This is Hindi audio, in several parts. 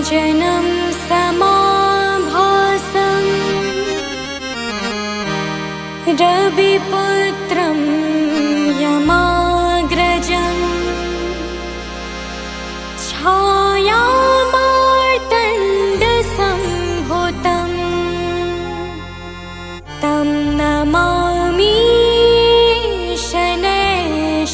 नीलाञ्जनं समाभासं रविपुत्रं यमाग्रजं छायामार्तण्डसम्भूतं तं नमामि शनैश्वरम्।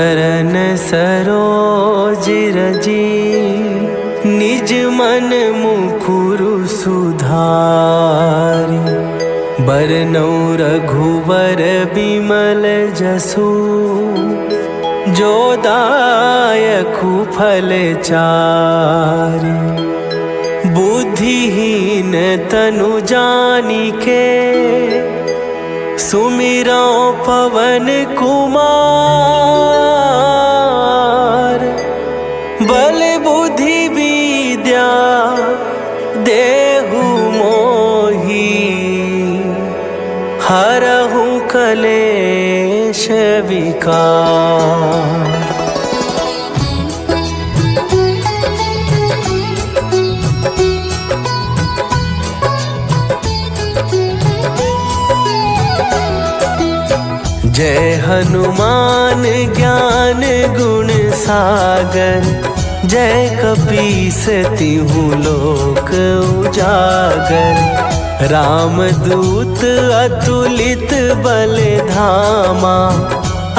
चरण सरोज रजी, निज मन मुकुरु सुधारि। बरनौ रघुवर बिमल जसु, जो दायकु फल चारि। बुद्धिहीन तनु जानिके, सुमिरौ पवन कुमार। बल बुद्धि विद्या देहु मोहि, हरहु कलेश विकार। जय हनुमान ज्ञान गुण सागर, जय कपीस तिहु लोक उजागर। रामदूत अतुलित बल धामा,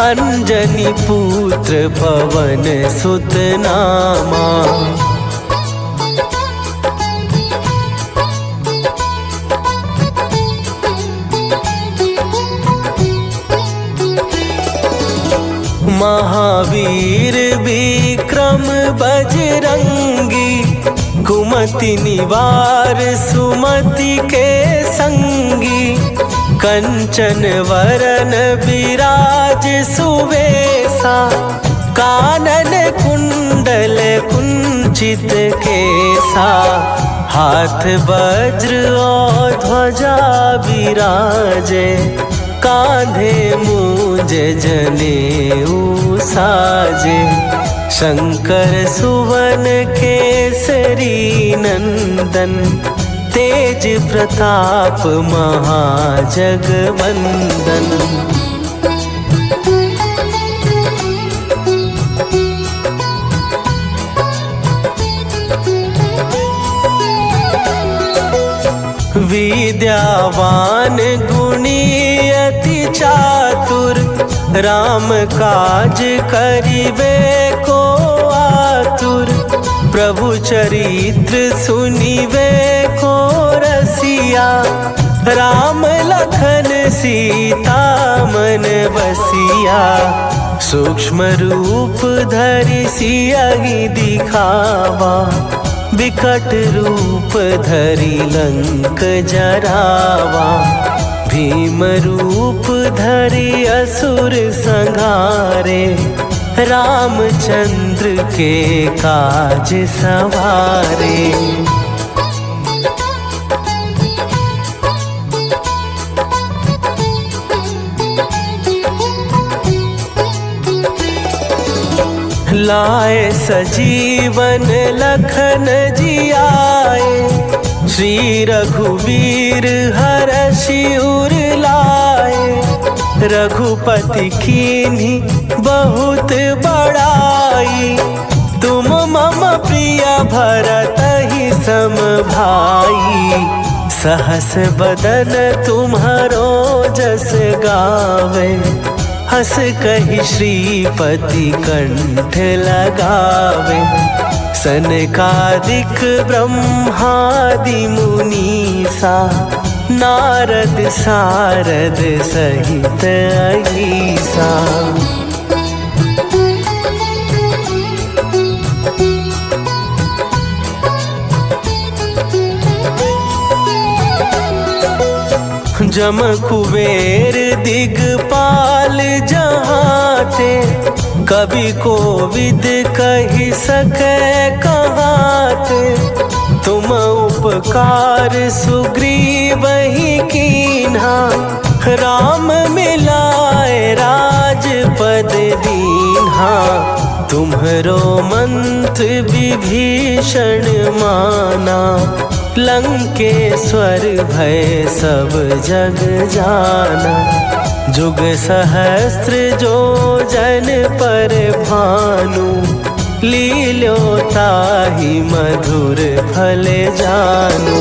अंजनी पुत्र पवन सुत नामा। महावीर विक्रम बजरंगी, कुमति निवार सुमति के संगी। कंचन वरन विराज सुवेशा, कानन कुंडल कुंचित केसा। हाथ वज्र और ध्वजा विराजे, कांधे मूंज जनेऊ साजे। शंकर सुवन केसरी नंदन, तेज प्रताप महाजगवंदन। विद्यावान गुणी अति चातुर, राम काज करिबे को आतुर। प्रभु चरित्र सुनिबे को रसिया, राम लखन सीता मन बसिया। सूक्ष्म रूप धरि सियहि दिखावा, विकट रूप धरि लंक जरावा। भीम रूप धरि असुर संहारे, रामचंद्र के काज सवारे। लाए सजीवन लखन जियाए, श्री रघुवीर हरषि उर लाए। रघुपति कीन्ही बहुत बड़ाई, तुम मम प्रिय भरतहि सम भाई। सहस बदन तुम्हरो जस गावे, हस कहि श्रीपति कंठ लगावे। सनकादिक ब्रह्मादि मुनीसा, नारद सारद सहित अहीसा। जम कुबेर दिगपाल जहाँ थे, कवि कोविद कहि सकै कहाँ थे। तुम उपकार सुग्रीवहि कीन्हा, राम मिलाए राजपद दीन्हा। तुम्हरो मंत्र विभीषण माना, लंकेश्वर भय सब जग जाना। जुग सहस्त्र जो जन पर भानु, लील्यो ताहि मधुर फल जानू।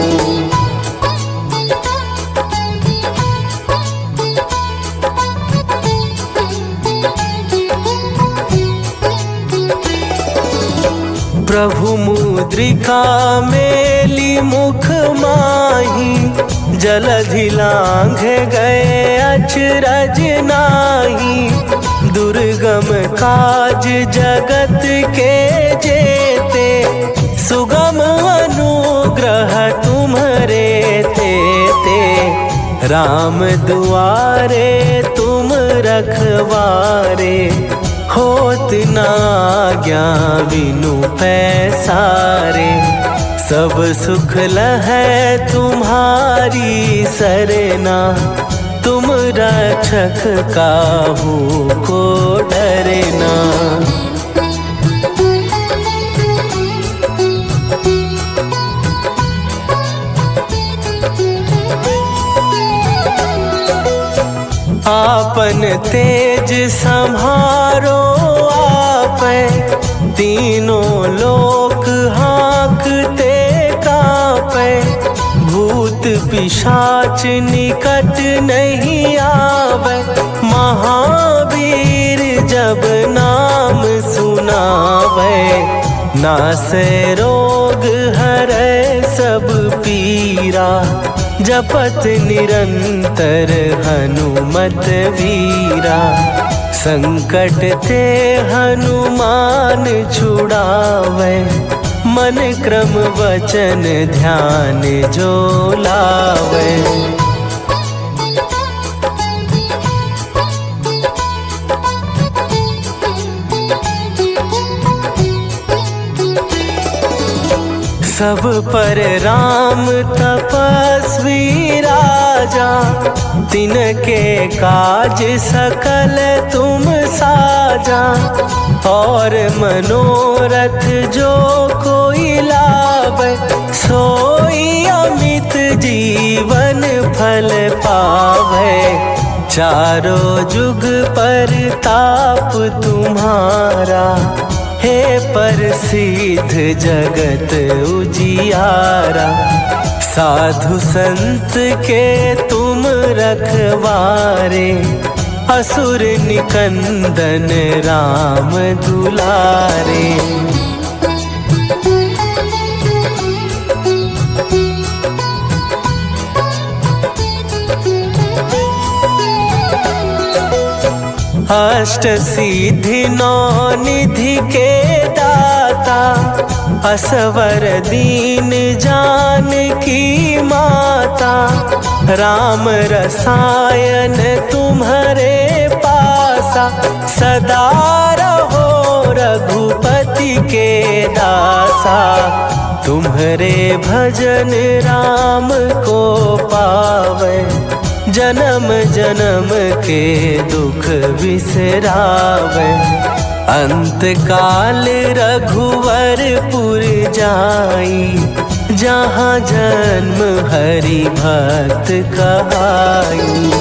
प्रभु मुद्रिका मेली मुख माही, जलधि लांघ गए अचरज नाही। दुर्गम काज जगत के जेते, सुगम अनुग्रह तुम्हरे तेते। राम दुआरे तुम रखवारे, होत ना आज्ञा बिनु पैसारे। सब सुख लहै तुम्हारी सरना, तुम रक्षक काहू को डरना। आपन तेज सम्हारो आपै, तीनों लोक हाँकते कांपै। भूत पिशाच निकट नहीं आवे, महावीर जब नाम सुनावे। नासै रोग हरै सब पीरा, जपत निरंतर हनुमत वीरा। संकट ते हनुमान छुड़ावे, मन क्रम वचन ध्यान जो लावे। सब पर राम तपस्वी राजा, तिनके काज सकल तुम साजा। और मनोरथ जो कोई लावे, सोई अमित जीवन फल पावे। चारों जुग पर ताप तुम्हारा, हे प्रसिद्ध जगत उजियारा। साधु संत के तुम रखवारे, असुर निकंदन राम दुलारे। अष्ट सिद्धि नौ निधि के दाता, असवर दीन जानकी माता। राम रसायन तुम्हारे पासा, सदा रहो रघुपति के दासा। तुम्हारे भजन राम को पावे, जन्म जन्म के दुख बिसरावे। अंत काल रघुवरपुर जाई, जहाँ जन्म हरि भक्त कहाई।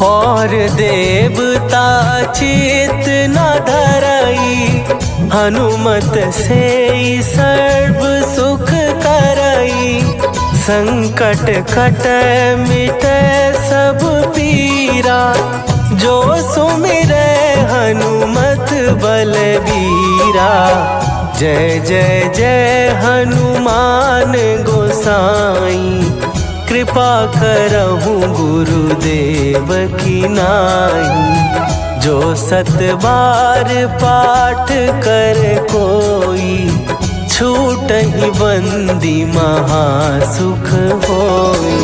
और देवता चित न धरई, हनुमत से सर्व सुख करई। संकट कट मिटे सब पीरा, जो सुमिरै हनुमत बलबीरा। जय जय जय हनुमान गोसाई, कृपा करहु गुरुदेव की नाई। जो सत बार पाठ कर कोई, छूटहि बंदी महासुख होई।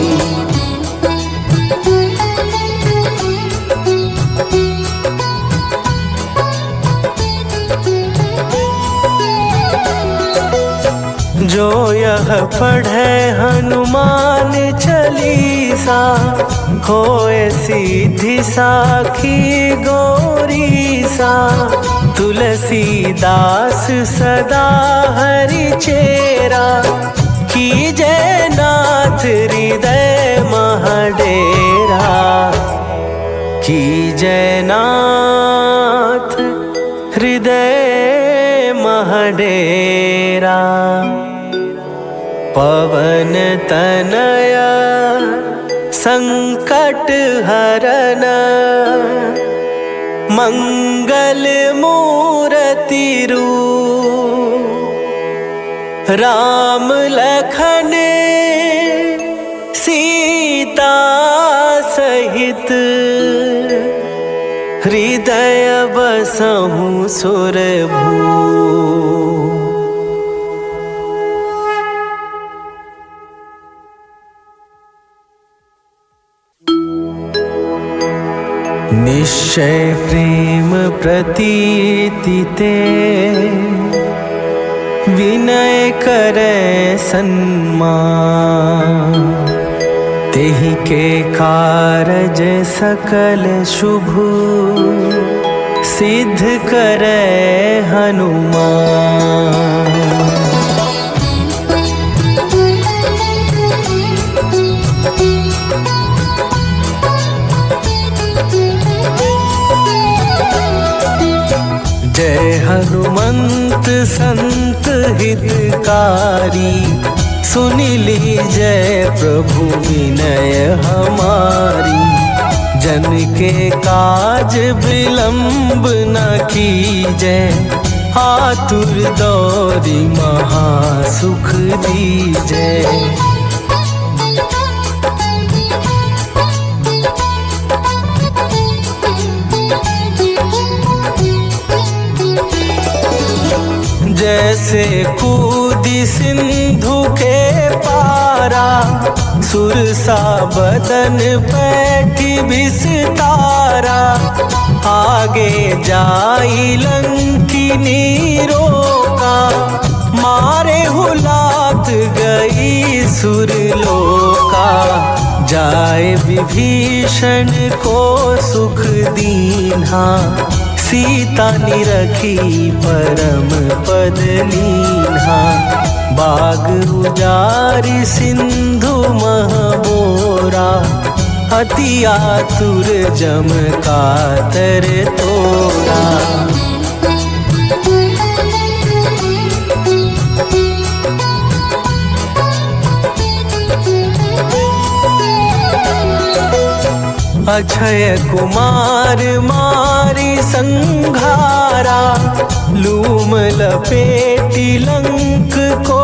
जो यह पढ़े हनुमान चालीसा, होए सीधी साखी गौरीसा। तुलसीदास सदा हरि चेरा, कीजय नाथ हृदय महडेरा। कीजय नाथ हृदय महडेरा। पवन तनया संकट हरन मंगल मूर्ति रूप राम लखन सीता सहित हृदय बसहु सुरभू। निश्चय प्रेम प्रतीति ते विनय करे सन्मान। तेहि के कारज सकल शुभ सिद्ध करे हनुमान। जय हनुमंत संत हितकारी सुनि लीजय प्रभु विनय हमारी। जन के काज विलंब न कीजय आतुर दौरी महासुख दीजय। जैसे कूदी सिंधु के पारा सुरसा बदन पैठी विस्तारा। आगे जाई लंकिनी रोका मारे हुलात गई सुरलोका। जाए विभीषण को सुख दीन्हा सीता निरखी परम पद लीन्हा। बाग उजारि सिंधु महबोरा अति आतुर जम कातर तोरा। अक्षय कुमार मारी संघारा लूम लपेटी लंक को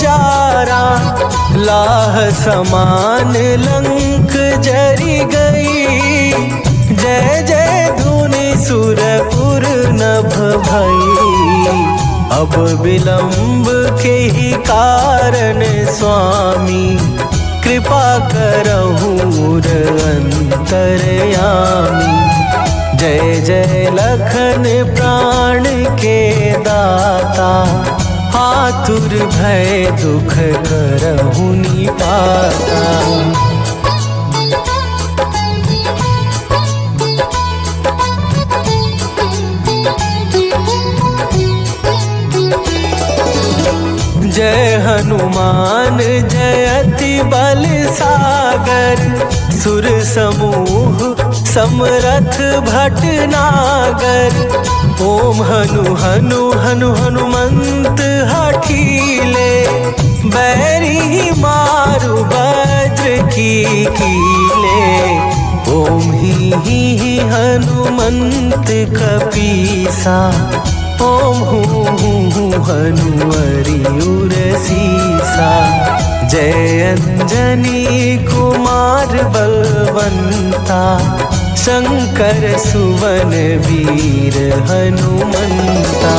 जारा। लाह समान लंक जरी गई जय जय धुनि सुरपुर नभ भई। अब विलंब के ही कारण स्वामी कृपा करहु अंतरयामी। जय जय लखन प्राण के दाता आतुर भय दुख करहु निपाता। जय हनुमान जयति बल सागर। सुर समूह समरथ भटनागर। ओम हनु हनु हनु हनुमंत हठीले बैरी मारु वज्र की कीले। ओम ही हनुमंत कपीसा ओम हूँ हनुमरि उर सीसा। जय अंजनी कुमार बलवंता शंकर सुवन वीर हनुमंता।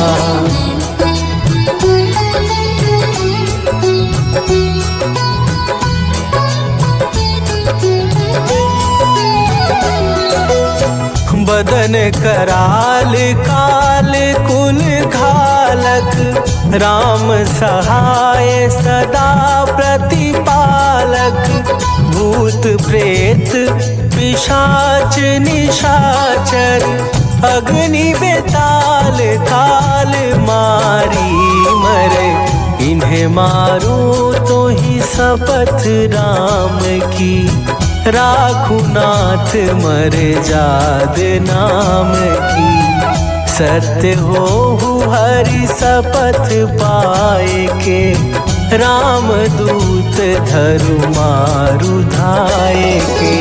बदन कराल काल कुल घालक राम सहाय सदा प्रतिपालक। भूत प्रेत पिशाच निशाचर अग्नि बेताल काल मारी मरे। इन्हें मारो तो ही शपथ राम की राखू नाथ मर जाद नाम की। सत्य हो हरि शपथ पाए के राम दूत धरु मारु धाये के।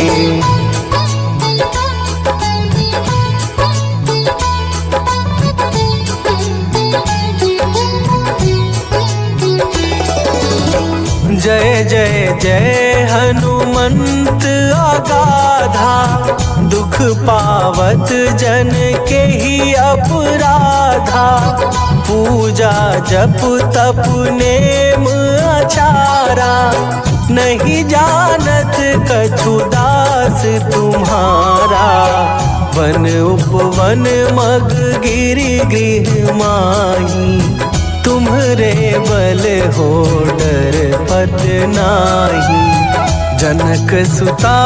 जय जय जय हनुमंत अगाधा, दुख पावत जन के ही अपराधा। पूजा जप तप नेम आचारा, नहीं जानत कछु दास तुम्हारा। वन उपवन मग गिरि गृह माही, तुम्हरे बल हो डर पत नाही। जनक सुता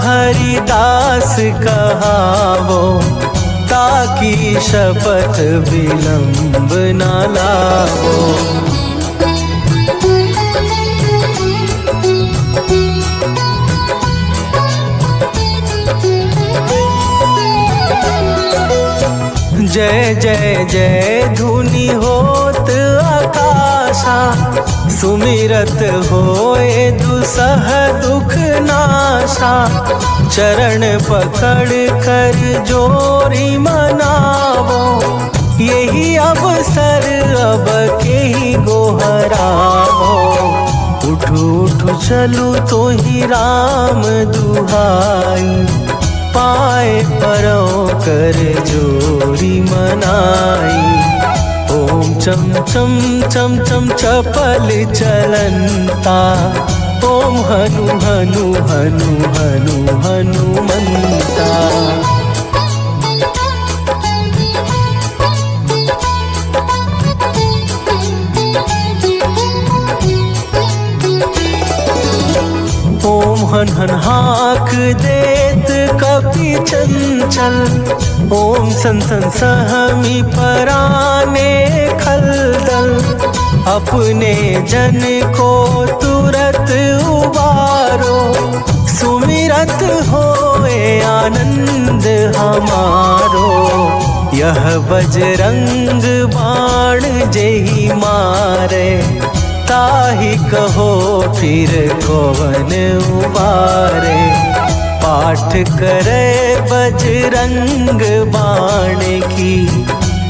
हरिदास कहावो, ताकि शपथ विलंब न लावो। जय जय जय धुनि होत आकाशा, सुमिरत होए दुसह दुख नाशा। चरण पकड़ कर जोरी मनावो, यही अवसर अब के ही गोहरावो। उठू उठू चलू तो ही राम दुहाई, पाए परों कर जोरी मनाई। ओम चम चम चम चम चपल चलंता, ओम हनु हनु हनु हनु हनुमंता। ओम हन हन हाक देत कपि चंचल, ओम सन सन सहमी पराने खलदल। अपने जन को तुरत उबारो, सुमिरत होए आनंद हमारो। यह बजरंग बाण जेहि मारे, ताहि कहो फिर कौन उबारे। पाठ करे बजरंग बाण की,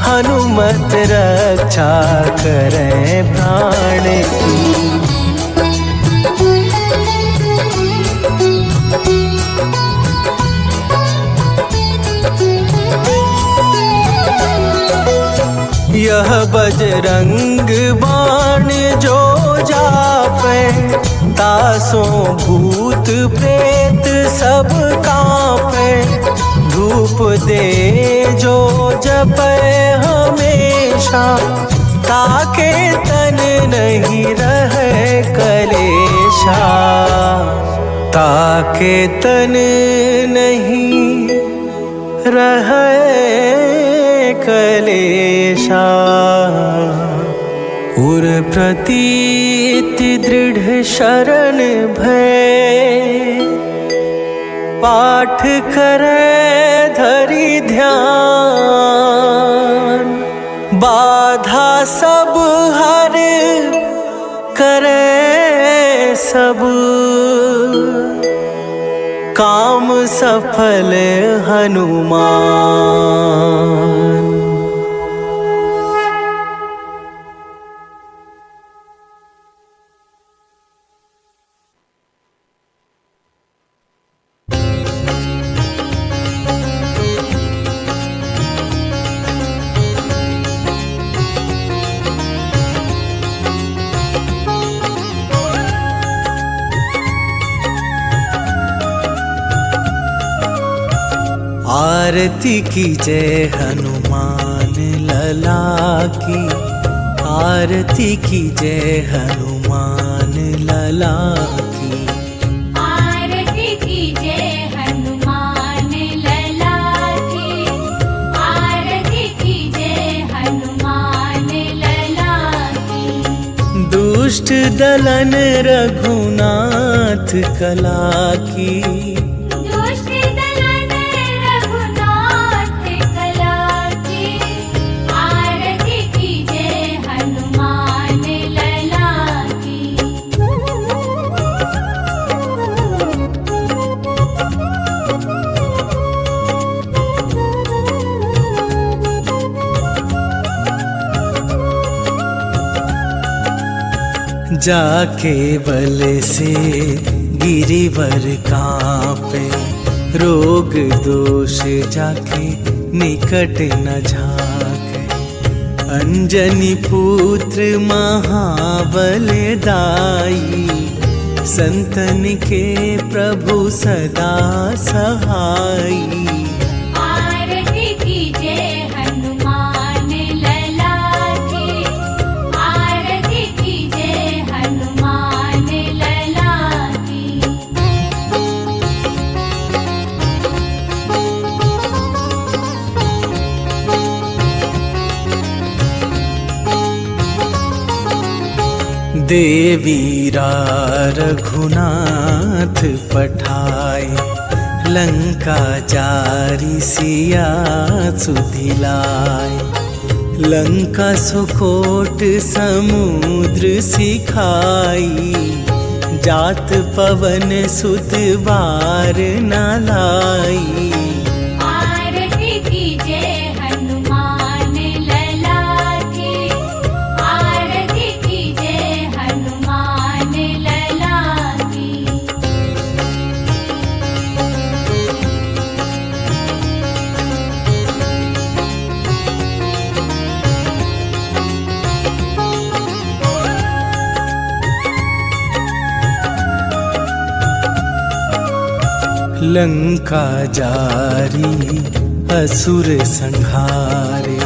हनुमत रक्षा करे प्राण की। यह बजरंग बाण जो जापे, तासों भूत प्रेत सब कांपे। धूप दे जो जपे हमेशा, ताके तन नहीं रहे कलेशा। ताके तन नहीं रहे कलेशा। उर प्रतीति दृढ़ शरण भय, पाठ करे धरि ध्यान। बाधा सब हर करे सब, काम सफल हनुमान। आरती की जय हनुमान लला की, आरती की जय हनुमान लला की। आरती की जय हनुमान लला की, आरती की जय हनुमान लला की। दुष्ट दलन रघुनाथ कला की, जाके बल से गिरिवर कांपे, रोग दोष जाके निकट न झाके। अंजनी पुत्र महाबलदाई, संतन के प्रभु सदा सहाई। आरती कीजे हनुमान लला की, आरती कीजे हनुमान लला की। देवीरा रघुनाथ पठाए, लंका जारी सिया सुधिलाए। लंका सुकोट समुद्र सिखाई, जात पवन सुत बार न लाई। आरती कीजे हनुमान लला की, आरती कीजे हनुमान लला की। लंका जारी असुर संहारे,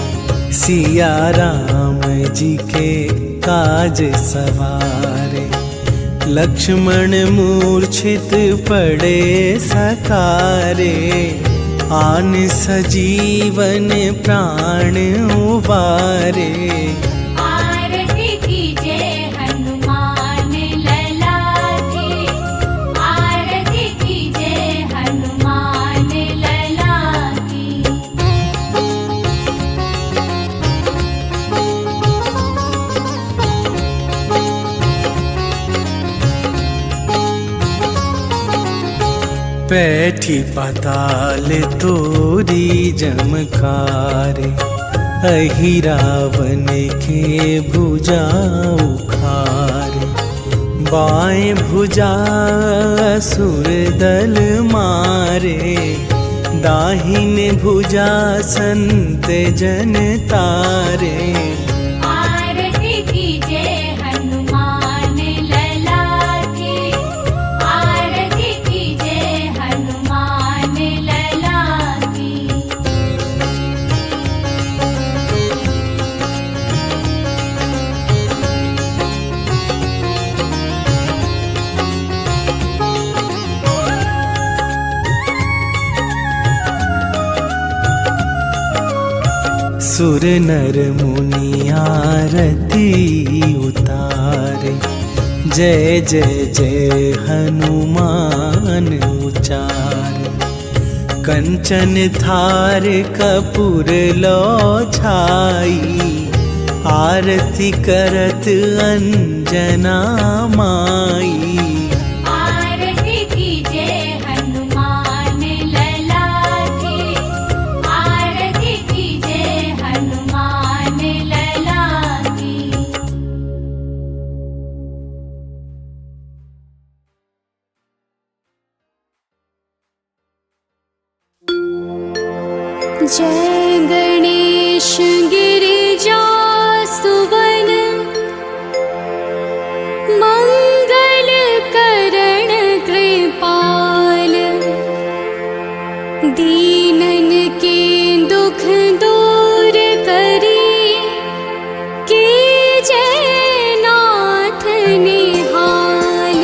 सिया राम जी के काज सवारे। लक्ष्मण मूर्छित पड़े सकारे, आन सजीवन प्राण उबारे। आरती कीजे हनुमान लला की, आरती कीजे हनुमान लला की। बैठी पाताल तोरी जमकारे, अहि रावण के भुजा उखारे। बाएं भुजा असुर दल मारे, दाहिन भुजा संत जन तारे। आरती कीजे हनुमान लला की, आरती कीजे हनुमान लला की। सुर नर मुनि आरती उतारे, जय जय जय हनुमान उचारे। कंचन थार कपूर लो छाई, आरती करत अंजना माई। आरती कीजे हनुमान लला की, आरती कीजे हनुमान लला की। जय गणेश गिरिजा सुवन, मंगल करण कृपाल। दीनन के दुख दूर करी, कीजय नाथ निहाल।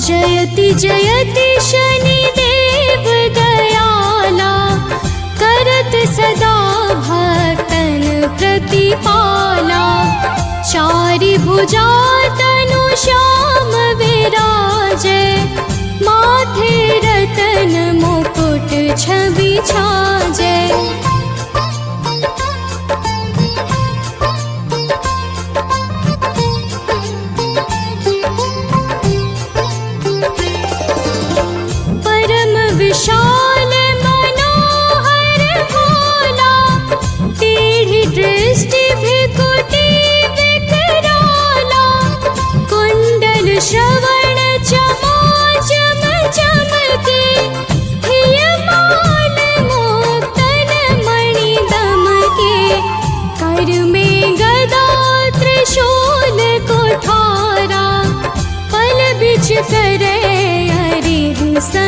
जयति जयति शनिदेव दयाला, करत सदा भक्तन प्रतिपाला। चारि भुजा तनु श्याम विराजय, माथे रतन मुकुट छवि छाजय।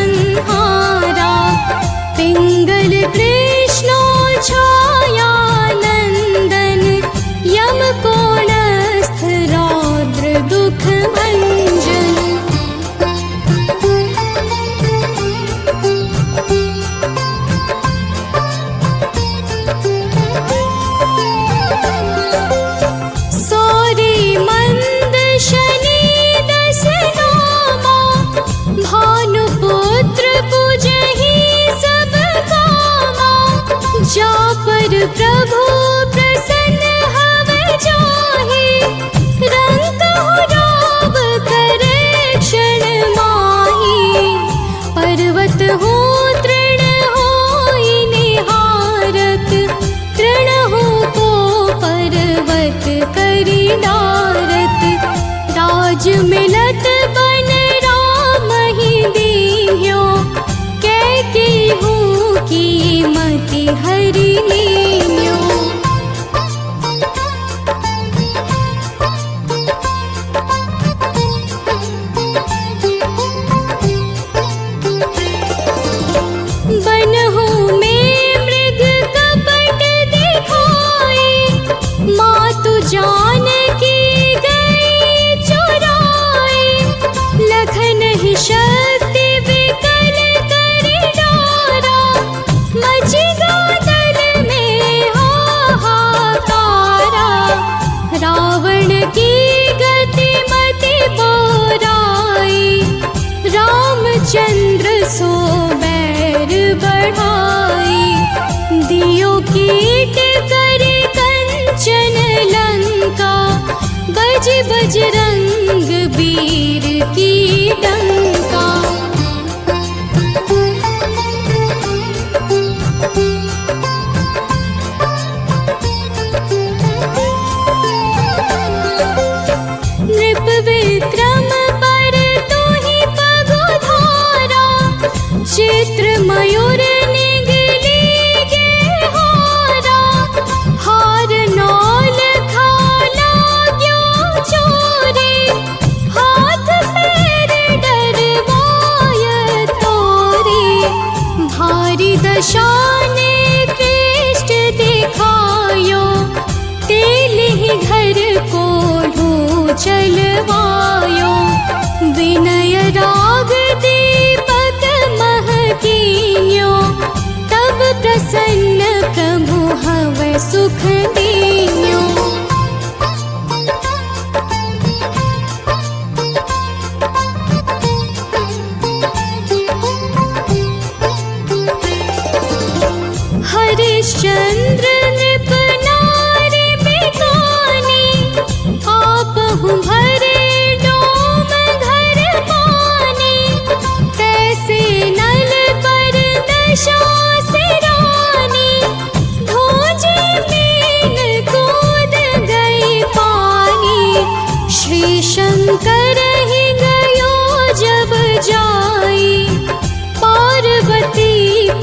संहारा। पिंगल कृष्णो छायानंदन यम कोणस्थ रौद्र दुख भंजन। सौरी मंद शनि दस नामा भानुपुत्र पूजहि सब कामा। जा पर प्रभु प्रसन्न हव जाहि रंकहु राव करे क्षण माहि। पर्वत हो तृण होई निहारत तृणहु को पर्वत करि डारत। राज मिलत बन राम ही दीन्यो कैकेयी की मति हरि लीन्यो। बनहु में मृग कपट दिखाई मातु जानकी गई चुराई। लखन ही शक्ति विकल करि डारा मचि गादल में हाहाकारा। रावण की गति मति बोराई रामचंद्र सो बैर बढ़ाई। दियो कीट करि कंचन लंका बज बजरंग वीर की डंका। नृप विक्रम पर तुहि पगुधारा चित्र मयूर निगली गे हारा। हार नौल खाला क्यों चोरी हाथ पैर डरवाय तोरी। भारी दशाने कृष्ट दिखायो तेलिहि घर को चलवायो। विनय राग दीपक महकीन्यो तब प्रसन्न प्रभु हव सुख दीन्यो। हरिश्चंद्र नृप नारी बिकानी आपहु भरे डोम घर पानी। तैसे नल पर दशा सिरानी धोजे मीन कूद गई पानी। श्री शंकर ही गयो जब जाई पार्वती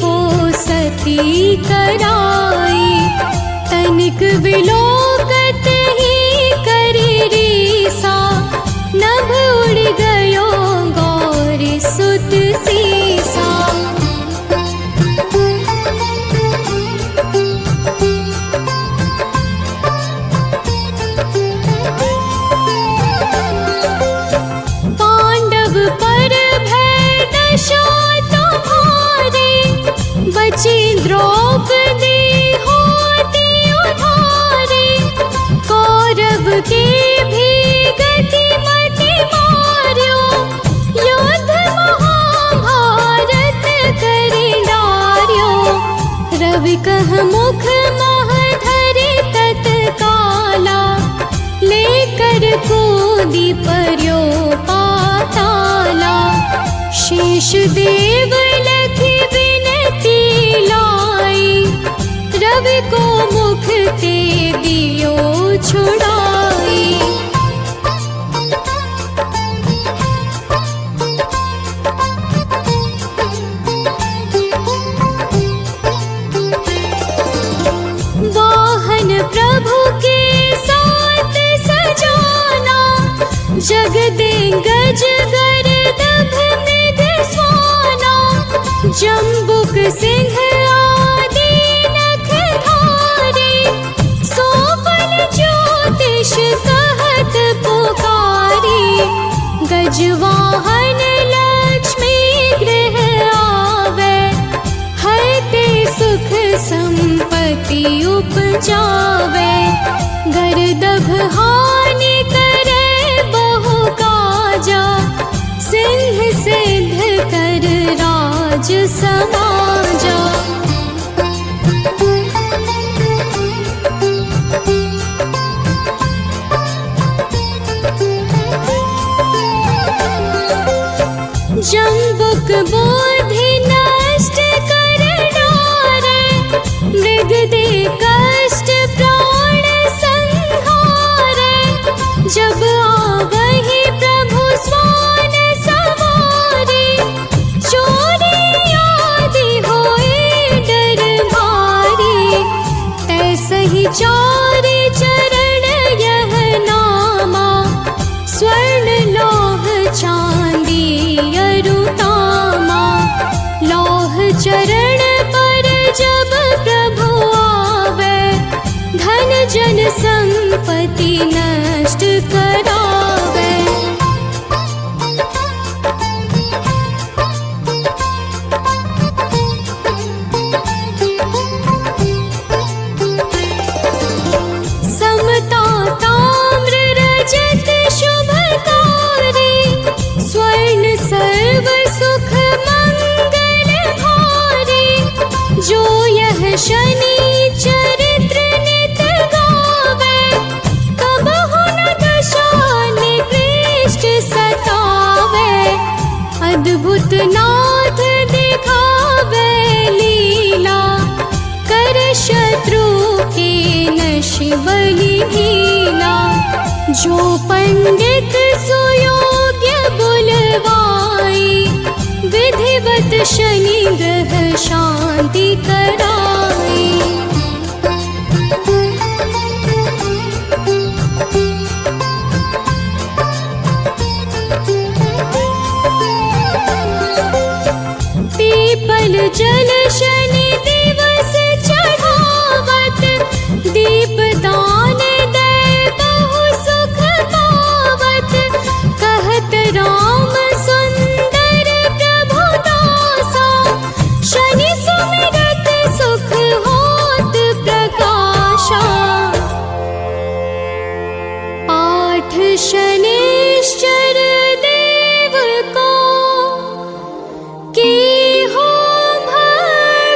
को सती कराई। तनिक विलोकत ही करि रीसा नभ उड़ गयो गौरी सुत सीसा। पांडव पर भय दशा तुम्हारी बची द्रौपदी होती उधारी। कौरव की भी गति मति मार्यो युद्ध महाभारत करि डार्यो। रवि कह मुख मह धरि तत्काला लेकर कूदी पर्यो पाताला। शेष देव लखि विनती लाई रवि को मुख ते दियो छुड़ाई। वाहन प्रभु के साथ सजाना जग दे गज गर्दभ मृग स्वाना। जम्बुक सिंह आदि नखधारी, सोफल ज्योतिष कहत पुकारी। गजवाहन लक्ष्मी गृह आवे, हरते सुख संपत्ति उपजावे। गर्दभ हानि करे बहु काजा, सिंह सिद्ध कर राज समाजा। जम्बुक बोधि नष्ट कर डारे, मृग दे कष्ट प्राण संहारे। जब आवहि प्रभु स्वान सवारी, चोरी आदि होए डर भारी। तैसहि चारि चरण यह नामा, स्वर्ण लौह चांदी अरुतामा। लौह चरण पर जब प्रभु आवे, धन जन संपत्ति नष्ट करावे। समता ताम्र रजत शुभकारी, स्वर्ण सर्व सुख मंगल भारी। जो यह शनि चरित्र नित गावे, कबहु न दशा निकृष्ट सतावे। अद्भुत नाथ दिखावे लीला, कर शत्रु के नश बलि ढीला। जो पंडित सुयोग्य बुलवाई, विधिवत शनि ग्रह शांति कराई। पीपल जल शनि दिवस चढ़ावत, दीप दान दे बहु सुख पावत। कहत राम सुंदर प्रभु दासा, शनि सुमिरत सुख होत प्रकाशा। पाठ शनिश्चर देव को, की हो भय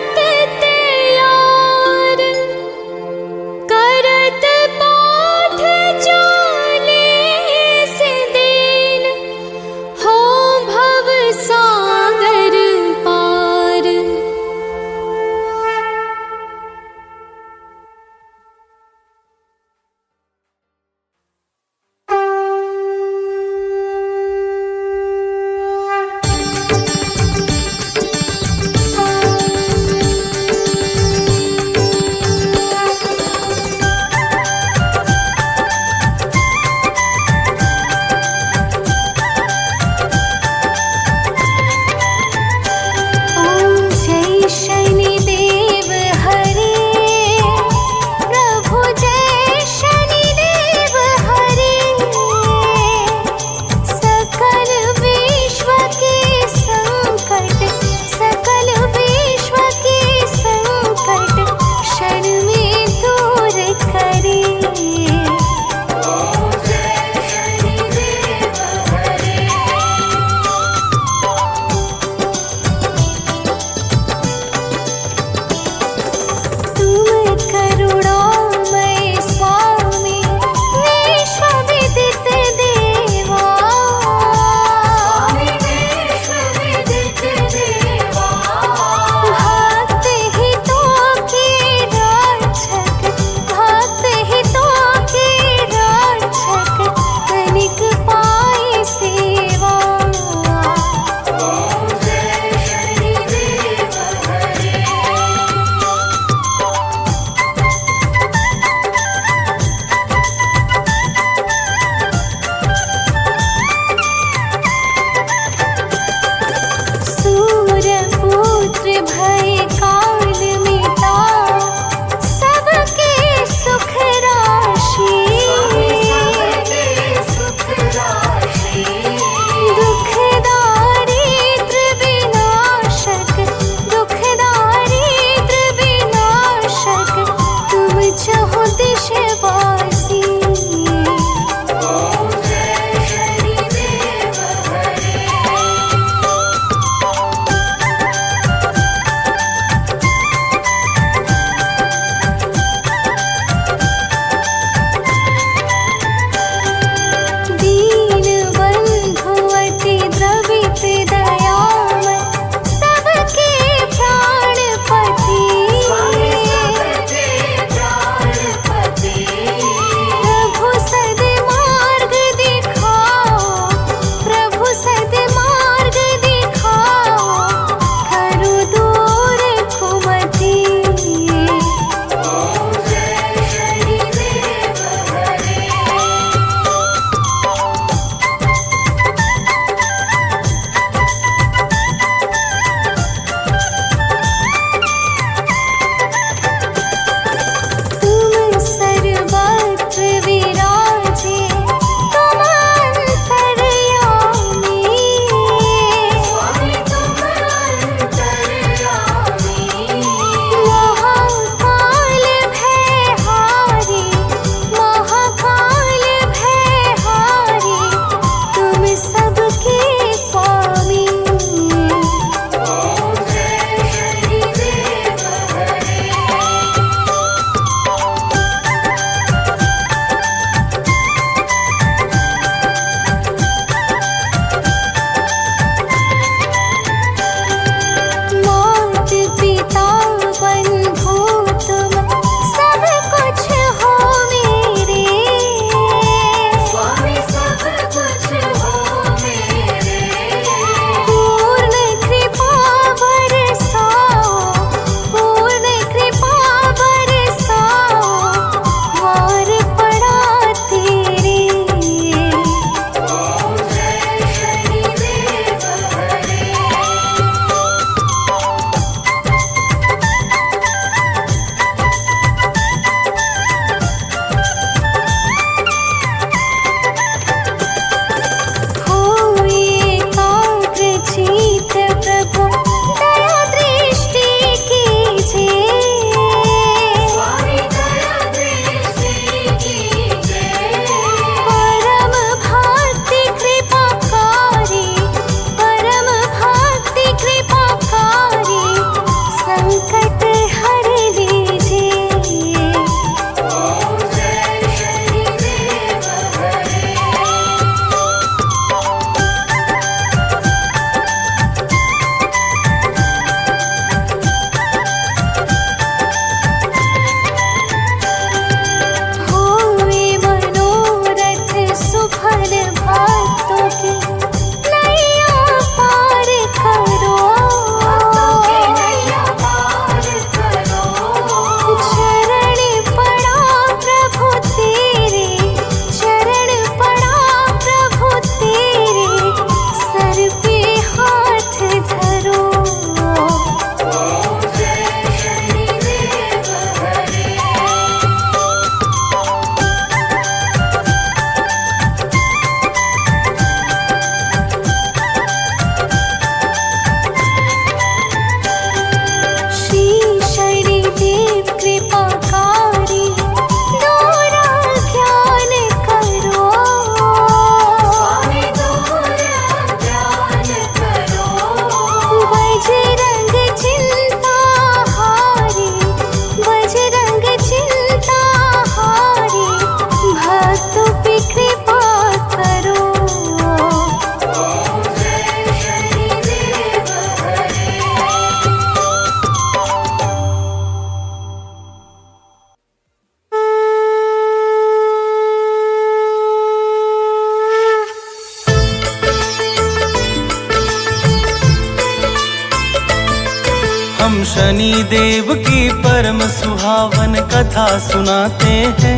हम शनि देव की परम सुहावन कथा सुनाते हैं,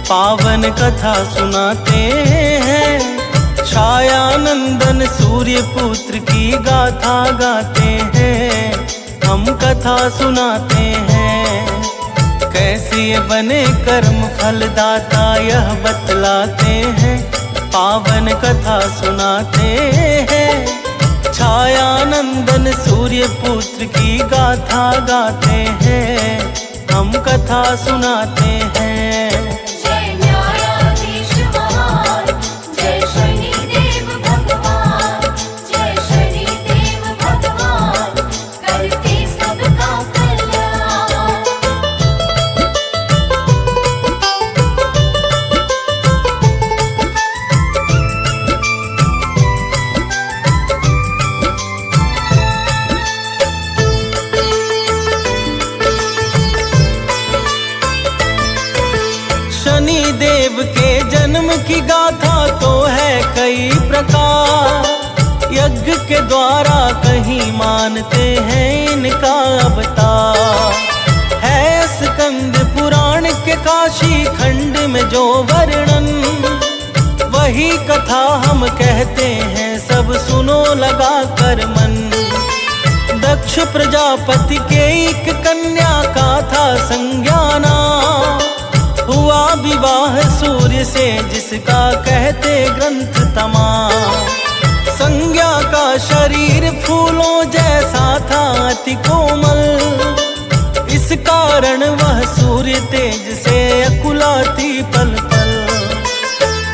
पावन कथा सुनाते हैं। छाया नंदन सूर्य पुत्र की गाथा गाते हैं, हम कथा सुनाते हैं। कैसे बने कर्म फलदाता यह बतलाते हैं, पावन कथा सुनाते हैं। छाया नंदन सूर्य पुत्र की गाथा गाते हैं, हम कथा सुनाते हैं। जय न्यायाधीश महान, जय शनिदेव भगवान, जय शनिदेव भगवान, करते सबका कल्याण। शनि देव के जन्म की गाथा तो है कई प्रकार, यज्ञ के द्वारा कहीं मानते हैं इनका अवतार। है स्कंद पुराण के काशी खंड में जो वर्णन, वही कथा हम कहते हैं सब सुनो लगा कर मन। दक्ष प्रजापति के एक कन्या का था संज्ञाना, हुआ विवाह सूर्य से जिसका कहते ग्रंथ तमाम। संज्ञा का शरीर फूलों जैसा था अति कोमल, इस कारण वह सूर्य तेज से अकुलाती पल पल।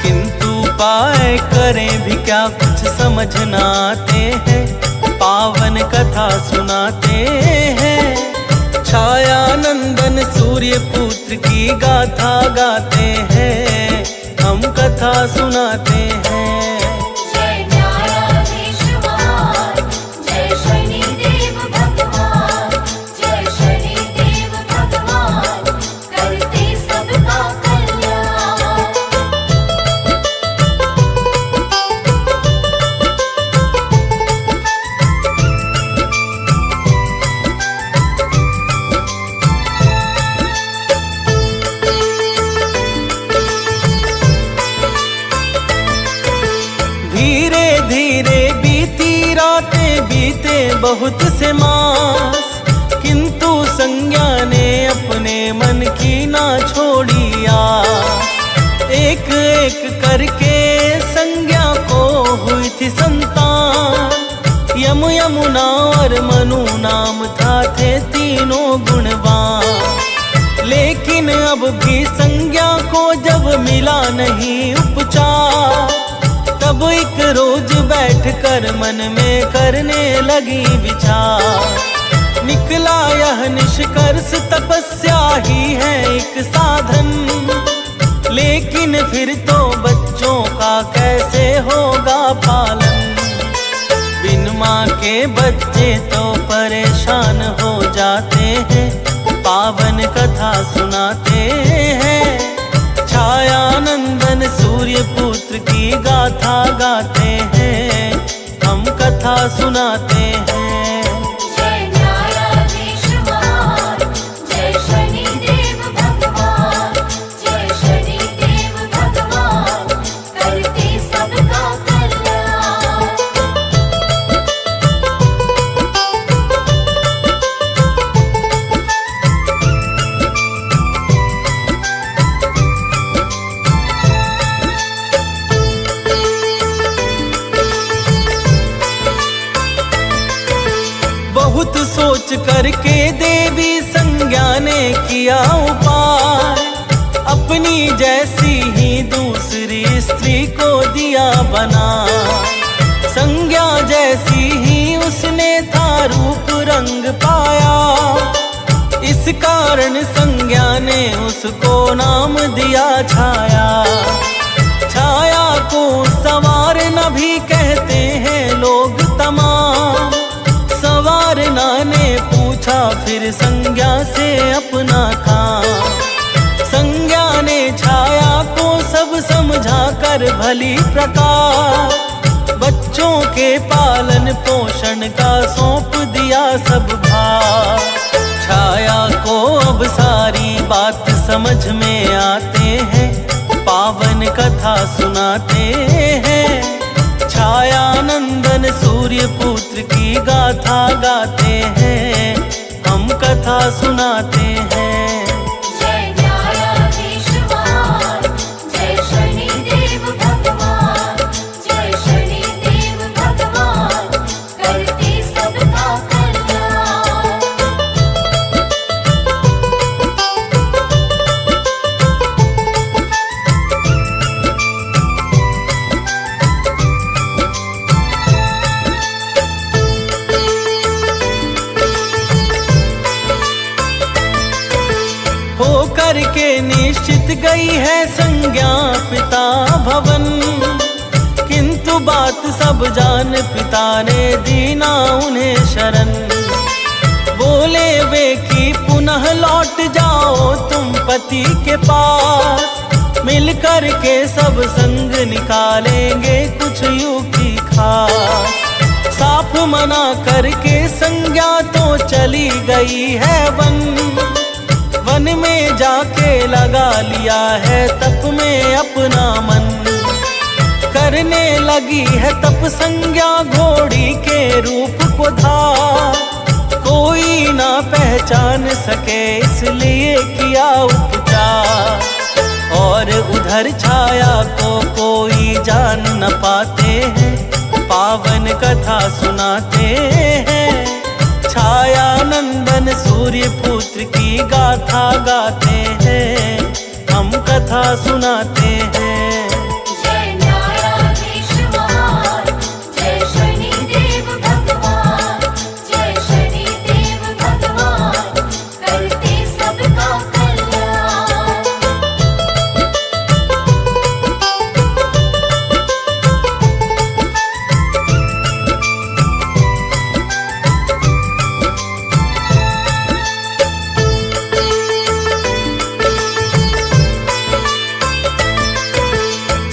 किंतु उपाय करें भी क्या कुछ समझ न आते हैं, पावन कथा सुनाते हैं। छाया नंदन सूर्य पुत्र की गाथा गाते हैं, हम कथा सुनाते हैं। जय न्यायाधीश महान, जय शनिदेव भगवान, जय शनिदेव भगवान, करते सबका कल्याण। धीरे धीरे बीती रातें बीते बहुत से मास, किंतु संज्ञा ने अपने मन की ना छोड़ी आस। एक एक करके संज्ञा को हुई थी संतान, यम यमुना और मनु नाम था थे तीनों गुणवान। लेकिन अब भी संज्ञा को जब मिला नहीं उपचार, तब एक रोज बैठकर मन में करने लगी विचार। निकला यह निष्कर्ष तपस्या ही है एक साधन, लेकिन फिर तो बच्चों का कैसे होगा पालन। बिन माँ के बच्चे तो परेशान हो जाते हैं, पावन कथा सुनाते हैं। छाया नंदन सूर्य पुत्र की गाथा गाते हैं, हम कथा सुनाते हैं। जय न्यायाधीश महान, जय शनिदेव भगवान, जय शनिदेव भगवान, करते सबका कल्याण। बहुत सोच करके देवी संज्ञा ने किया उपाय, अपनी जैसी ही दूसरी स्त्री को दिया बना। संज्ञा जैसी ही उसने था रूप रंग पाया, इस कारण संज्ञा ने उसको नाम दिया छाया। छाया को संवारना भी कहते हैं लोग तमाम। संवारना ने पूछा फिर संज्ञा से अपना काम। संज्ञा ने छाया को सब समझा कर भली प्रकार, बच्चों बच्चों के पालन पोषण का सौंप दिया सब भार। छाया को अब सारी बात समझ में आते हैं, पावन कथा सुनाते हैं। छाया नंदन सूर्य पुत्र की गाथा गाते हैं, हम कथा सुनाते हैं। जय न्यायाधीश महान, जय शनिदेव भगवान, जय शनिदेव भगवान, करते सबका कल्याण। होकर के निश्चित गई है संज्ञा पिता भवन, किंतु बात सब जान पिता ने दीना उन्हें शरण। बोले वे कि पुनः लौट जाओ तुम पति के पास, मिलकर के सब संग निकालेंगे कुछ युक्ति खास। साफ मना करके संज्ञा तो चली गई है वन, वन में जाके लगा लिया है तप में अपना मन। करने लगी है तप संज्ञा घोड़ी के रूप को धार, कोई ना पहचान सके इसलिए किया उपचार। और उधर छाया को कोई जान न पाते हैं, पावन कथा सुनाते हैं। छाया नंदन सूर्य पुत्र की गाथा गाते हैं, हम कथा सुनाते हैं। जय न्यायाधीश महान, जय शनिदेव भगवान, जय शनिदेव भगवान, करते सबका कल्याण।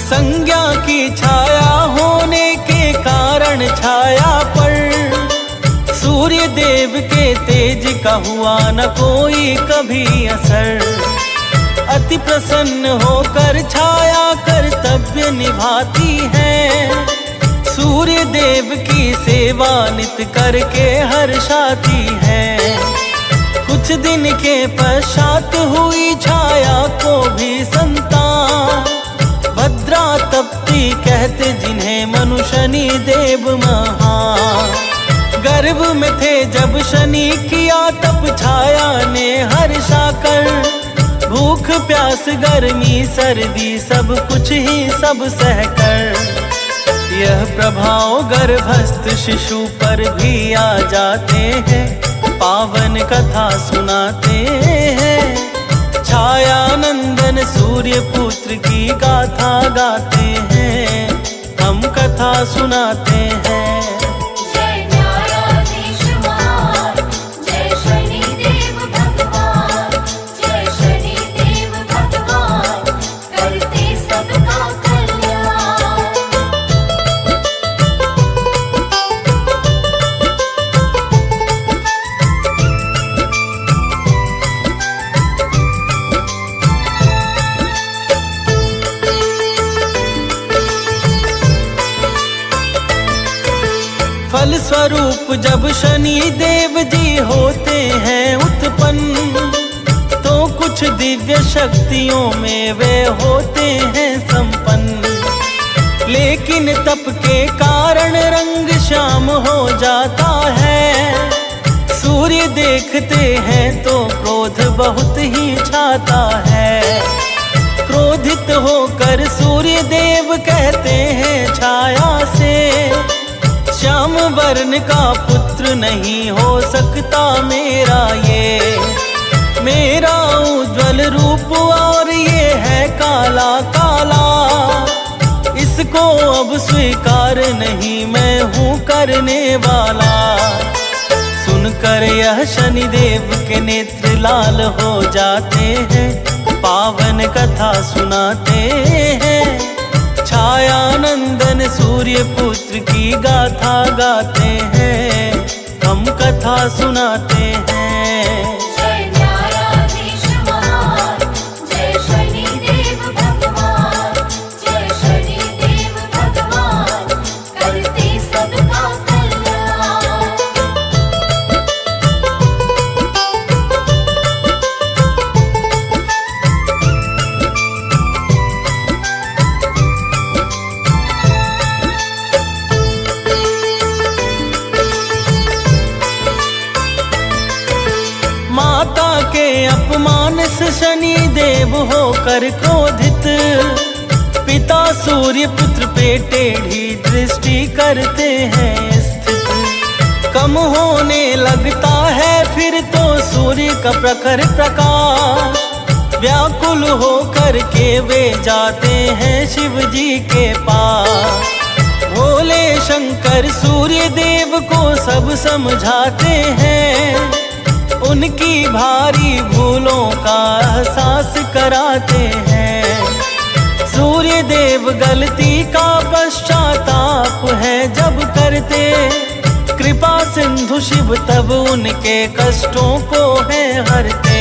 संज्ञा की छाया होने के कारण छाया पर सूर्य देव के तेज का हुआ न कोई कभी असर। अति प्रसन्न होकर छाया कर्तव्य निभाती है, सूर्य देव की सेवा नित करके हर्षाती है। कुछ दिन के पश्चात हुई छाया को भी संतान, भद्रा तप्ती कहते जिन्हें मनु शनि देव महान। गर्भ में थे जब शनि किया तप छाया ने हर्षा कर, भूख प्यास गर्मी सर्दी सब कुछ ही सब सहकर। यह प्रभाव गर्भस्थ शिशु पर भी आ जाते हैं, पावन कथा सुनाते हैं। छाया नंदन सूर्य पुत्र की गाथा गाते हैं, हम कथा सुनाते हैं। जय न्यायाधीश महान, जय शनिदेव भगवान, जय शनिदेव भगवान, करते सबका कल्याण। फल स्वरूप जब शनि देव जी होते हैं उत्पन्न, तो कुछ दिव्य शक्तियों में वे होते हैं संपन्न। लेकिन तप के कारण रंग श्याम हो जाता है, सूर्य देखते हैं तो क्रोध बहुत ही छाता है। क्रोधित होकर सूर्य देव कहते हैं छाया से, श्याम वर्ण का पुत्र नहीं हो सकता मेरा ये। मेरा उज्ज्वल रूप और ये है काला काला, इसको अब स्वीकार नहीं मैं हूँ करने वाला। सुनकर यह शनिदेव के नेत्र लाल हो जाते हैं, पावन कथा सुनाते हैं। छायानंदन सूर्य पुत्र की गाथा गाते हैं, हम कथा सुनाते हैं। जय न्यायाधीश महान, जय शनिदेव भगवान, जय शनिदेव भगवान, करते सबका कल्याण। माता के अपमान से शनि देव होकर क्रोधित, पिता सूर्य पुत्र पे टेढ़ी दृष्टि करते हैं स्थित। कम होने लगता है फिर तो सूर्य का प्रखर प्रकाश, व्याकुल होकर के वे जाते हैं शिव जी के पास। भोले शंकर सूर्य देव को सब समझाते हैं, उनकी भारी भूलों का एहसास कराते हैं। सूर्य देव गलती का पश्चाताप है जब करते, कृपा सिंधु शिव तब उनके कष्टों को है हरते।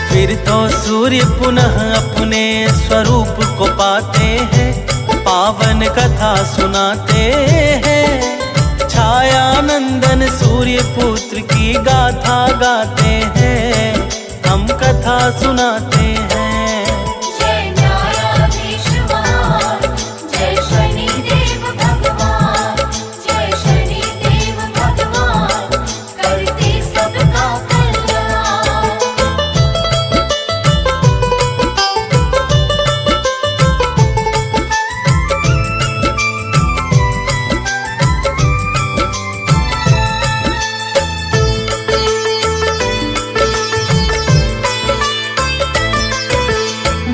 फिर तो सूर्य पुनः अपने स्वरूप को पाते हैं, पावन कथा सुनाते हैं। छायानंदन सूर्य पुत्र की गाथा गाते हैं, हम कथा सुनाते हैं। जय न्यायाधीश महान, जय शनिदेव भगवान, जय शनिदेव भगवान, करते सबका कल्याण।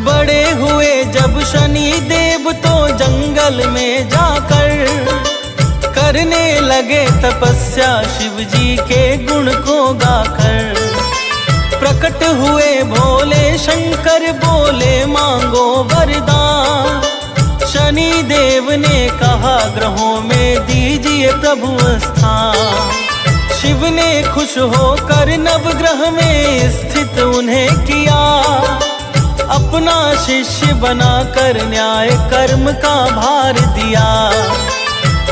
बड़े हुए जब शनि देव तो जंगल में जाकर करने लगे तपस्या शिव जी के गुण को गाकर। प्रकट हुए भोले शंकर बोले मांगो वरदान, शनि देव ने कहा ग्रहों में दीजिए प्रभु स्थान। शिव ने खुश होकर नवग्रह में स्थित उन्हें किया, अपना शिष्य बनाकर न्याय कर्म का भार दिया।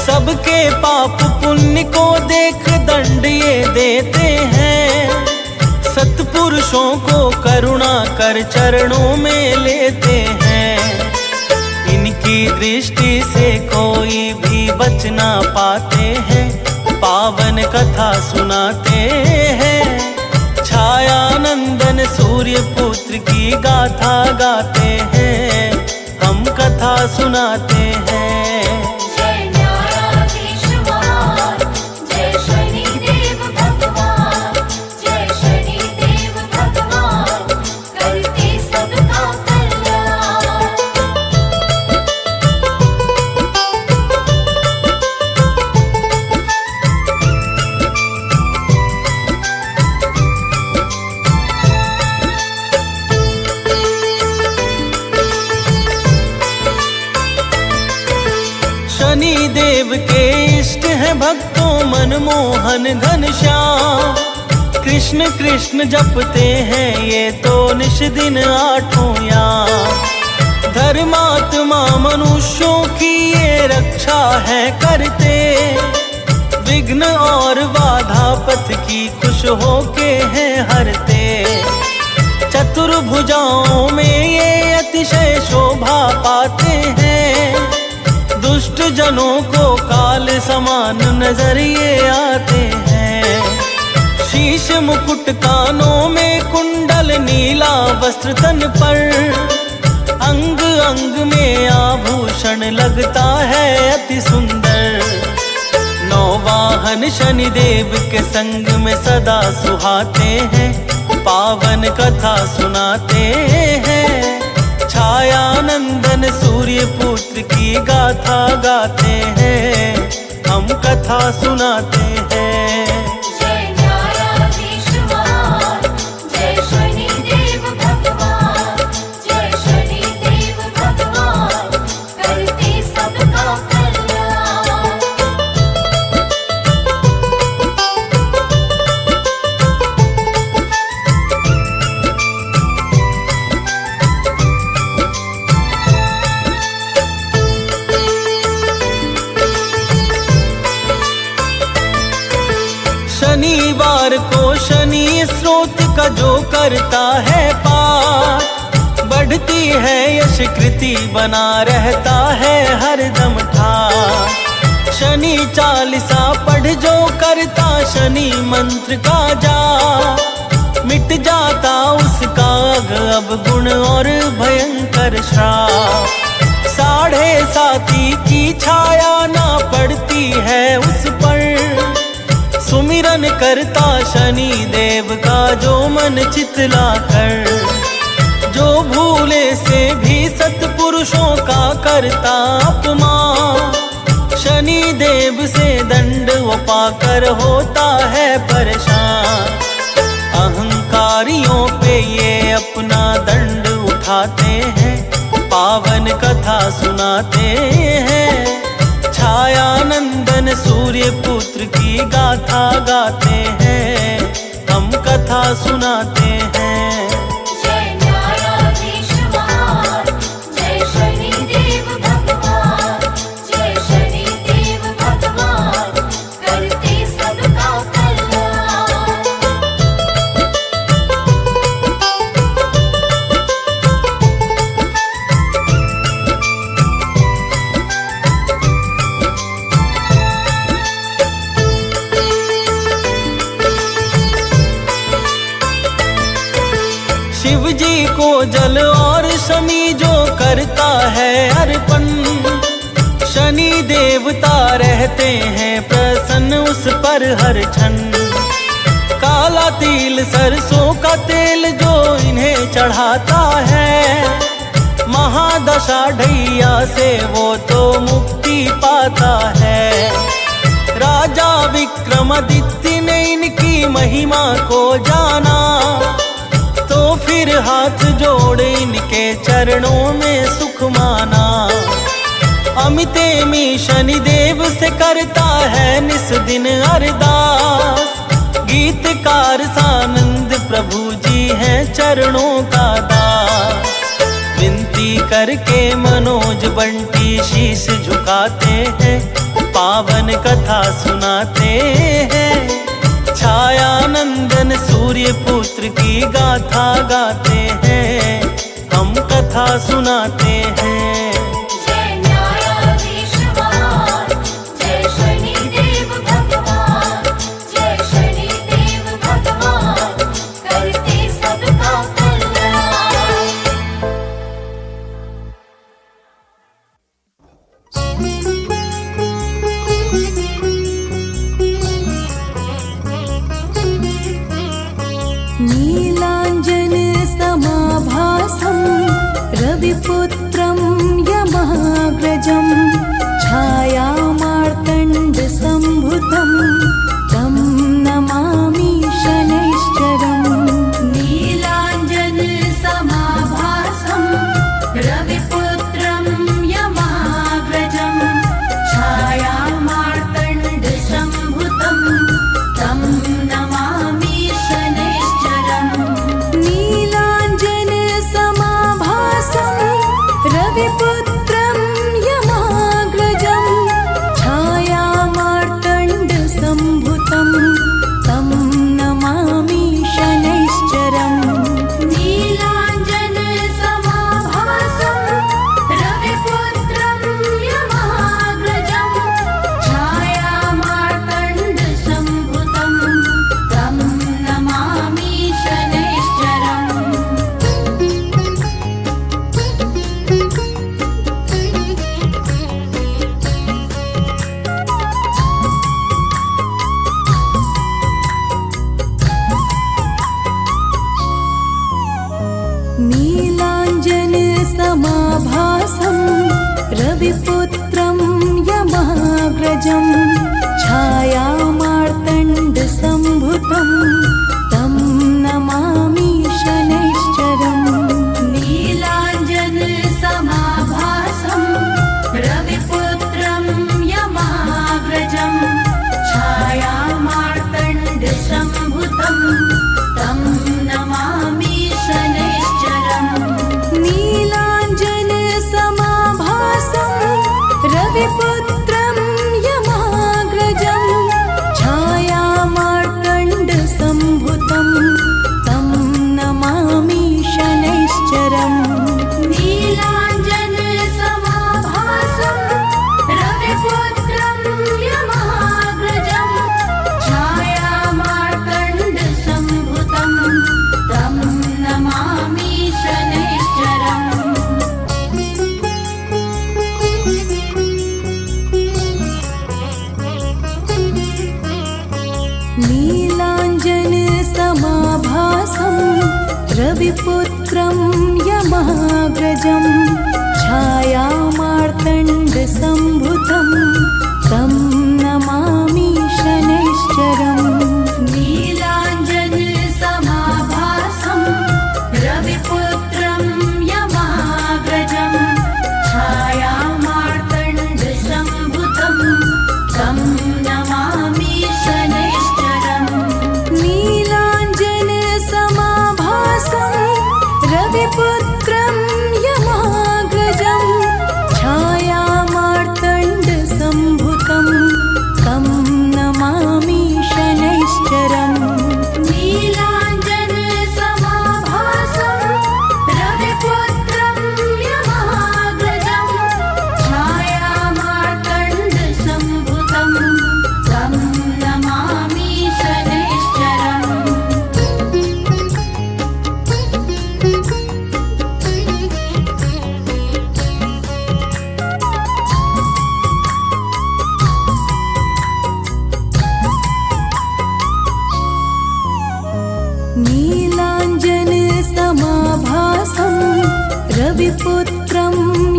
सबके पाप पुण्य को देख दंड ये देते हैं, सत्पुरुषों को करुणा कर चरणों में लेते हैं। इनकी दृष्टि से कोई भी बच ना पाते हैं, पावन कथा सुनाते हैं। छायानंदन सूर्य पुत्र की गाथा गाते हैं, हम कथा सुनाते हैं। जय न्यायाधीश महान, जय शनिदेव भगवान, जय शनिदेव भगवान, करते सबका कल्याण। शनि देव के इष्ट हैं भक्तों मनमोहन घनश्याम, कृष्ण कृष्ण जपते हैं ये तो निश दिन आठों याम। धर्मात्मा मनुष्यों की ये रक्षा है करते, विघ्न और बाधा पथ की खुश होके हैं हरते। चतुर्भुजाओं में ये अतिशय शोभा पाते हैं, दुष्ट जनों को काल समान नजर ये आते हैं। शीश मुकुट कानों में कुंडल नीला वस्त्र तन पर, अंग अंग में आभूषण लगता है अति सुंदर। नौ वाहन शनि देव के संग में सदा सुहाते हैं, पावन कथा सुनाते हैं। छायानंदन सूर्य पुत्र की गाथा गाते हैं, हम कथा सुनाते हैं। जय न्यायाधीश महान, जय शनिदेव भगवान, जय शनिदेव भगवान, सोमवार को शनि स्रोत का जो करता है पाठ, बढ़ती है यश कृति बना रहता है हरदम ठाठ। शनि चालीसा पढ़ जो करता शनि मंत्र का जाप, मिट जाता उसका अब गुण और भयंकर श्राप। 7.5 की छाया ना पड़ती है उस पर, सुमिरन करता शनि देव का जो मन चितला कर। जो भूले से भी सत्पुरुषों का करता अपमान, शनि देव से दंड वो पाकर होता है परेशान। अहंकारियों पे ये अपना दंड उठाते हैं, पावन कथा सुनाते हैं। छाया नंदन सूर्य पुत्र की गाथा गाते हैं, हम कथा सुनाते हैं। जय न्यायाधीश महान, जय शनि देव भगवान, जय शनि देव भगवान, करते सबका कल्याण। शिव जी को जल और शनि जो करता है अर्पण, शनि देवता रहते हैं प्रसन्न उस पर हर क्षण। काला तिल सरसों का तेल जो इन्हें चढ़ाता है, महादशा ढैया से वो तो मुक्ति पाता है। राजा विक्रमादित्य ने इनकी महिमा को जाना, तो फिर हाथ जोड़ इनके चरणों में सुख माना। अमितेमी शनि देव से करता है निस दिन अरदास, गीतकार सानंद प्रभु जी हैं चरणों का दास। विनती करके मनोज बंटी शीश झुकाते हैं, पावन कथा सुनाते हैं। छाया नंदन सूर्य पुत्र की गाथा गाते हैं, हम कथा सुनाते हैं। जय न्यायाधीश महान, जय शनि देव भगवान, जय शनि देव भगवान, करते सबका कल्याण। नीलाञ्जन समाभासं रविपुत्रं यमाग्रजं, छायामार्तण्डसम्भुतं तं नमामि शनैश्चरम्। नीलाञ्जन समाभासं रविपुत्रं यमाग्रजं, छायामार्तण्डसम्भुतं तं नमामि शनैश्चरम्। नीलाञ्जन समाभासं रविपुत्रं यमाग्रजं, छायामार्तण्डसम्भुतं तं नमामि शनैश्चरम्। नीलाञ्जन समाभासं रविपुत्रं यमाग्रजं, छायामार्तण्डसम्भुतं तं नमामि शनैश्चरम्। नीलाञ्जन समाभासं रविपुत्रं यमाग्रजं, छायामार्तण्डसम्भुतं तं नमामि शनैश्चरम्। नीलाञ्जन समाभासं रविपुत्रं यमाग्रजं, छायामार्तण्डसम्भुतं तं नमामि शनैश्चरम्। नीलाञ्जन समाभासं रविपुत्रं यमाग्रजं, छायामार्तण्डसम्भुतं सम्भुतं तं नमामि शनैश्चरम् नीलाञ्जनसमाभासं रविपुत्रं यमहाग्रजं छायामार्तण्डसम्भुतं तं नमामि शनैश्चरम् नीलाञ्जनसमाभासं रविपुत्रं यमहाग्रजं छायामार्तण्डसम्भुतं तं नमामि शनैश्चरम् नीलाञ्जनसमाभासं रविपुत्रं यमहाग्रजं छायामार्तण्डसम्भुतं तं नमामि शनैश्चरम् नीलाञ्जनसमाभासं रविपुत्रं यमहाग्रजं छायामार्तण्डसम्भुतं तं नमामि शनैश्चरम् नीलाञ्जनसमाभासं रविपुत्रं यमहाग्रजं छायामार्तण्डसम्भुतं तं नमामि शनैश्चरम् नीलाञ्जनसमाभासं रविपुत्रं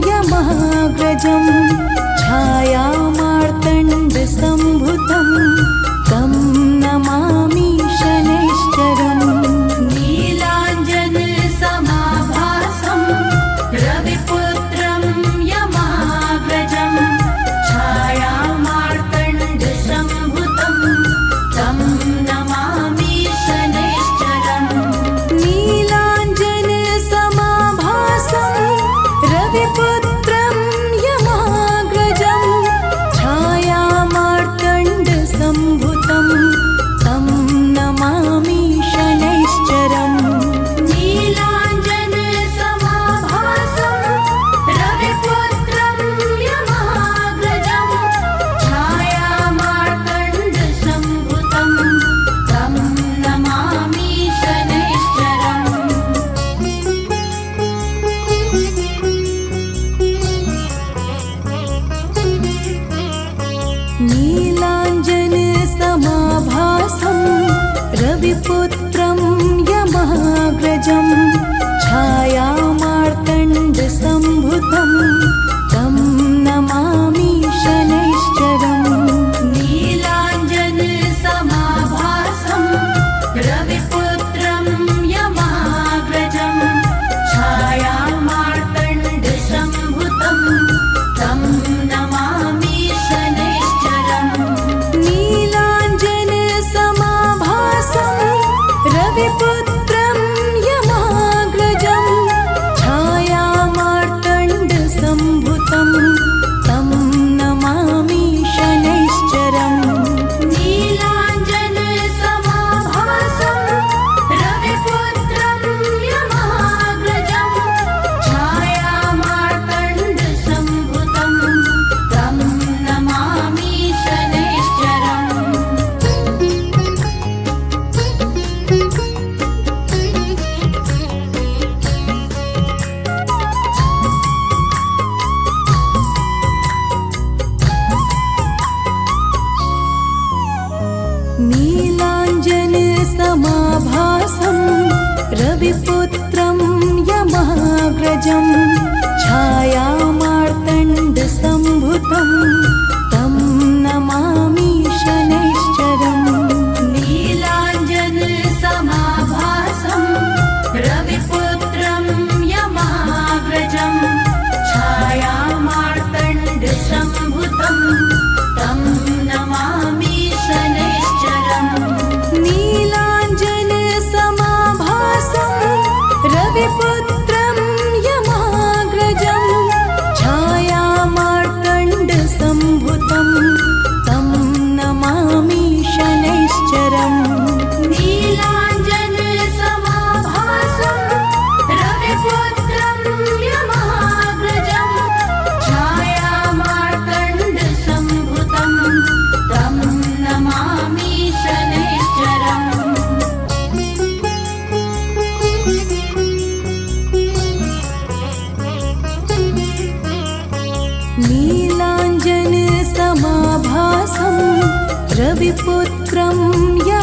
यमहाग्रजं छायामार्तण्डसम्भुतं तं नमामि शनैश्चरम् नीलाञ्जनसमाभासं रविपुत्रं यमहाग्रजं छायामार्तण्डसम्भुतं तं नमामि शनैश्चरम् नीलाञ्जनसमाभासं रविपुत्रं यमहाग्रजं छायामार्तण्डसम्भुतं तं नमामि शनैश्चरम् नीलाञ्जनसमाभासं रविपुत्रं यमहाग्रजं छायामार्तण्डसम्भुतं तं नमामि शनैश्चरम् नीलाञ्जनसमाभासं रविपुत्रं यमहाग्रजं छायामार्तण्डसम्भुतं तं नमामि शनैश्चरम् नीलाञ्जनसमाभासं रविपुत्रं यमहाग्रजं छायामार्तण्डसम्भुतं तं नमामि शनैश्चरम् नीलाञ्जनसमाभासं रविपुत्रं यमहाग्रजं छायामार्तण्डसम्भुतं तं नमामि शनैश्चरम् नीलाञ्जनसमाभासं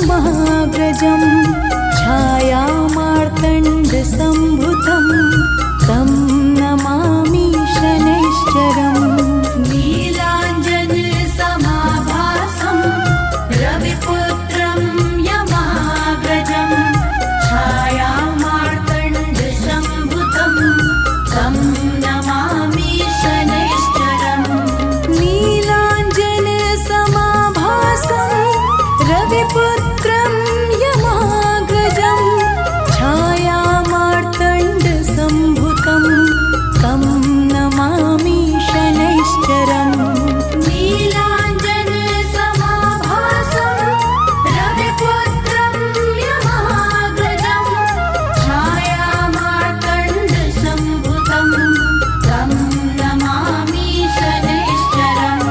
यमाग्रजं छायामार्तण्डसम्भुतं तं नमामि शनैश्चरम् नीलाञ्जनसमाभासं रविपुत्रं यमाग्रजं छायामार्तण्डसम्भुतं तं नमामि शनैश्चरम् नीलाञ्जनसमाभासं रविपुत्रं यमाग्रजं छायामार्तण्डसम्भुतं तं नमामि शनैश्चरम् नीलाञ्जनसमाभासं रविपुत्रं यमाग्रजं छायामार्तण्डसम्भुतं तं नमामि शनैश्चरम्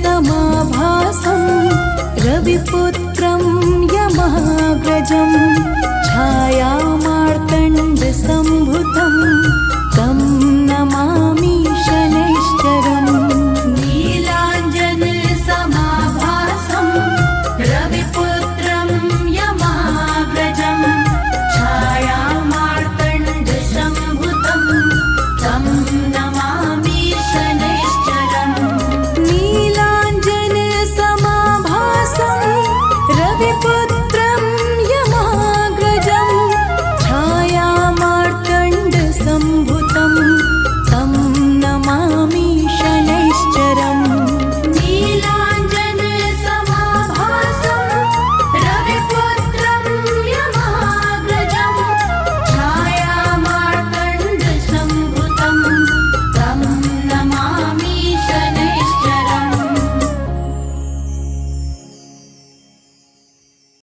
नीलाञ्जनसमाभासं रविपुत्रं यमाग्रजं छायामार्तण्डसम्भुतं तं नमामि शनैश्चरम् नीलाञ्जनसमाभासं रविपुत्रं यमाग्रजं छायामार्तण्डसम्भुतं तं नमामि शनैश्चरम् नीलाञ्जनसमाभासं रविपुत्रं यमाग्रजं छायामार्तण्डसम्भुतं